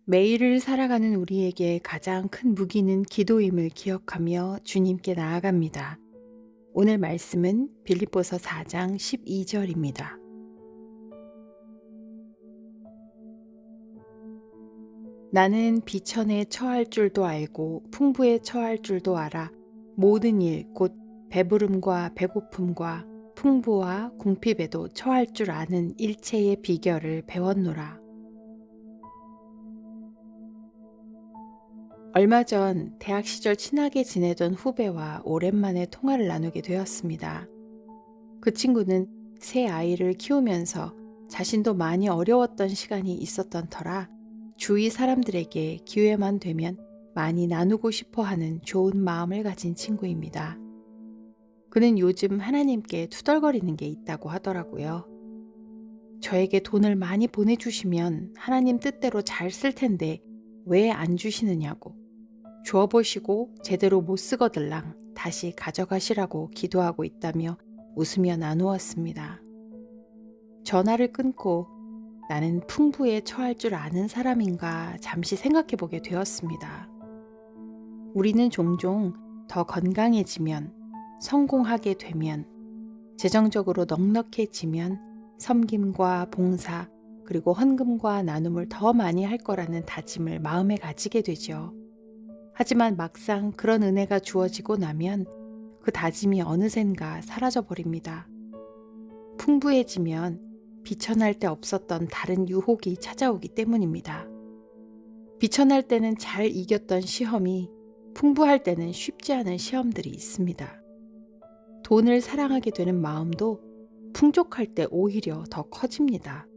매일을 살아가는 우리에게 가장 큰 무기는 기도임을 기억하며 주님께 나아갑니다. 오늘 말씀은 빌립보서 4장 12절입니다. 나는 비천에 처할 줄도 알고 풍부에 처할 줄도 알아 모든 일 곧 배부름과 배고픔과 풍부와 궁핍에도 처할 줄 아는 일체의 비결을 배웠노라. 얼마 전 대학 시절 친하게 지내던 후배와 오랜만에 통화를 나누게 되었습니다. 그 친구는 새 아이를 키우면서 자신도 많이 어려웠던 시간이 있었던 터라 주위 사람들에게 기회만 되면 많이 나누고 싶어 하는 좋은 마음을 가진 친구입니다. 그는 요즘 하나님께 투덜거리는 게 있다고 하더라고요. 저에게 돈을 많이 보내주시면 하나님 뜻대로 잘 쓸 텐데 왜 안 주시느냐고. 주어보시고 제대로 못 쓰거들랑 다시 가져가시라고 기도하고 있다며 웃으며 나누었습니다. 전화를 끊고 나는 풍부에 처할 줄 아는 사람인가 잠시 생각해 보게 되었습니다. 우리는 종종 더 건강해지면, 성공하게 되면, 재정적으로 넉넉해지면 섬김과 봉사, 그리고 헌금과 나눔을 더 많이 할 거라는 다짐을 마음에 가지게 되죠. 하지만 막상 그런 은혜가 주어지고 나면 그 다짐이 어느샌가 사라져버립니다. 풍부해지면 비천할 때 없었던 다른 유혹이 찾아오기 때문입니다. 비천할 때는 잘 이겼던 시험이 풍부할 때는 쉽지 않은 시험들이 있습니다. 돈을 사랑하게 되는 마음도 풍족할 때 오히려 더 커집니다.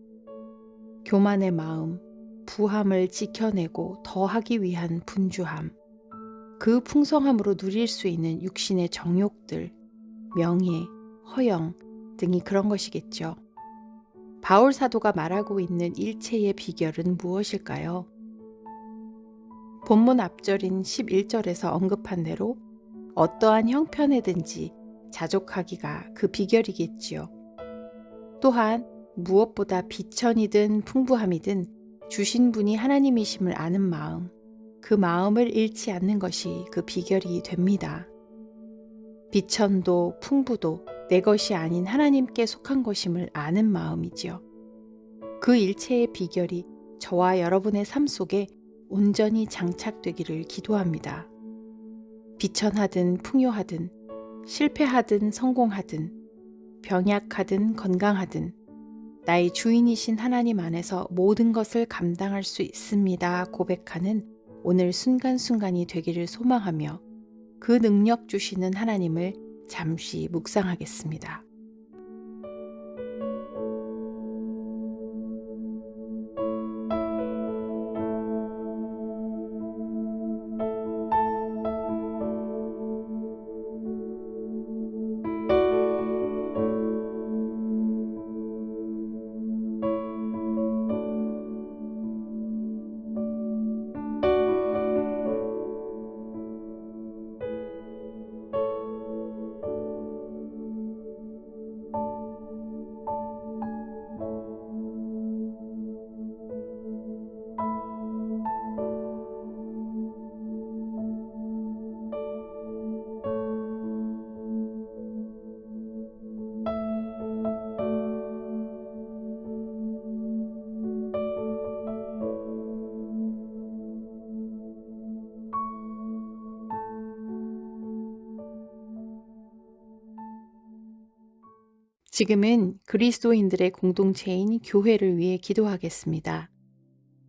교만의 마음, 부함을 지켜내고 더하기 위한 분주함, 그 풍성함으로 누릴 수 있는 육신의 정욕들, 명예, 허영 등이 그런 것이겠죠. 바울 사도가 말하고 있는 일체의 비결은 무엇일까요? 본문 앞절인 11절에서 언급한 대로 어떠한 형편에든지 자족하기가 그 비결이겠지요. 또한 무엇보다 비천이든 풍부함이든 주신 분이 하나님이심을 아는 마음, 그 마음을 잃지 않는 것이 그 비결이 됩니다. 비천도 풍부도 내 것이 아닌 하나님께 속한 것임을 아는 마음이지요. 그 일체의 비결이 저와 여러분의 삶 속에 온전히 장착되기를 기도합니다. 비천하든 풍요하든 실패하든 성공하든 병약하든 건강하든 나의 주인이신 하나님 안에서 모든 것을 감당할 수 있습니다 고백하는 오늘 순간순간이 되기를 소망하며 그 능력 주시는 하나님을 잠시 묵상하겠습니다. 지금은 그리스도인들의 공동체인 교회를 위해 기도하겠습니다.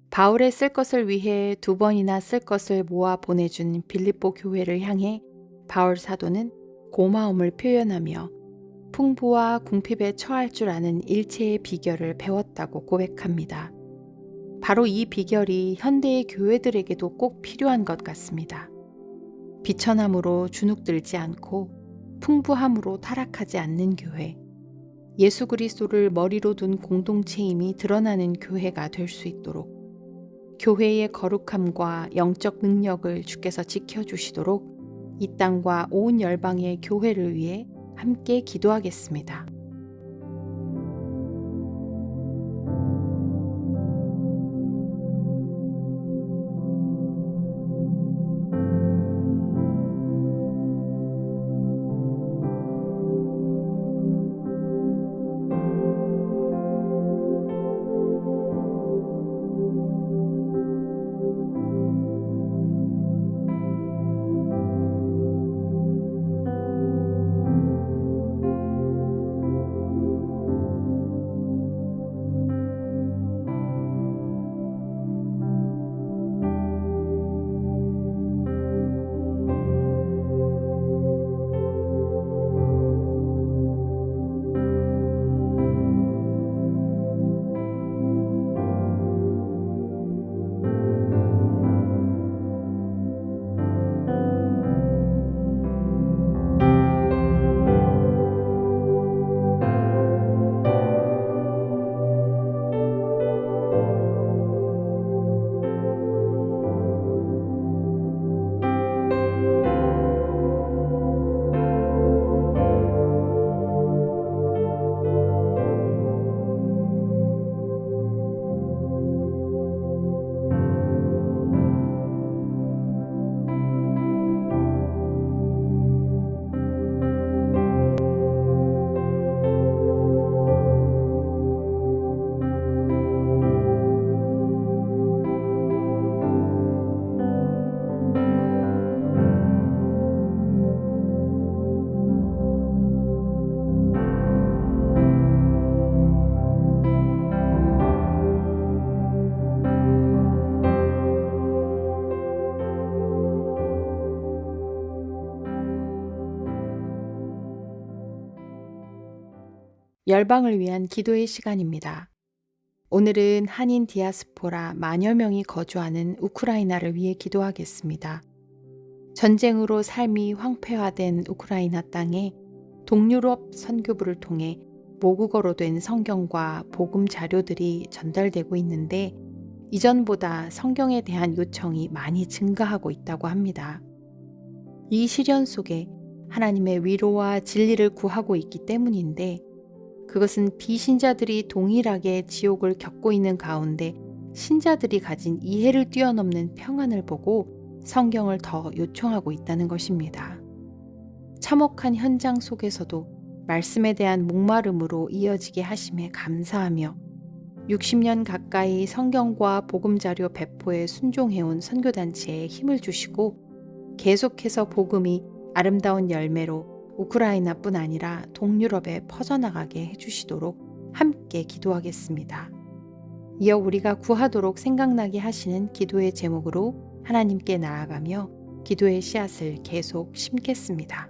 바울의 쓸 것을 위해 2번이나 쓸 것을 모아 보내준 빌립보 교회를 향해 바울 사도는 고마움을 표현하며 풍부와 궁핍에 처할 줄 아는 일체의 비결을 배웠다고 고백합니다. 바로 이 비결이 현대의 교회들에게도 꼭 필요한 것 같습니다. 비천함으로 주눅들지 않고 풍부함으로 타락하지 않는 교회, 예수 그리스도를 머리로 둔 공동체임이 드러나는 교회가 될 수 있도록 교회의 거룩함과 영적 능력을 주께서 지켜주시도록 이 땅과 온 열방의 교회를 위해 함께 기도하겠습니다. 열방을 위한 기도의 시간입니다. 오늘은 한인 디아스포라 만여 명이 거주하는 우크라이나를 위해 기도하겠습니다. 전쟁으로 삶이 황폐화된 우크라이나 땅에 동유럽 선교부를 통해 모국어로 된 성경과 복음 자료들이 전달되고 있는데 이전보다 성경에 대한 요청이 많이 증가하고 있다고 합니다. 이 시련 속에 하나님의 위로와 진리를 구하고 있기 때문인데 그것은 비신자들이 동일하게 지옥을 겪고 있는 가운데 신자들이 가진 이해를 뛰어넘는 평안을 보고 성경을 더 요청하고 있다는 것입니다. 참혹한 현장 속에서도 말씀에 대한 목마름으로 이어지게 하심에 감사하며 60년 가까이 성경과 복음자료 배포에 순종해온 선교단체에 힘을 주시고 계속해서 복음이 아름다운 열매로 우크라이나뿐 아니라 동유럽에 퍼져나가게 해주시도록 함께 기도하겠습니다. 이어 우리가 구하도록 생각나게 하시는 기도의 제목으로 하나님께 나아가며 기도의 씨앗을 계속 심겠습니다.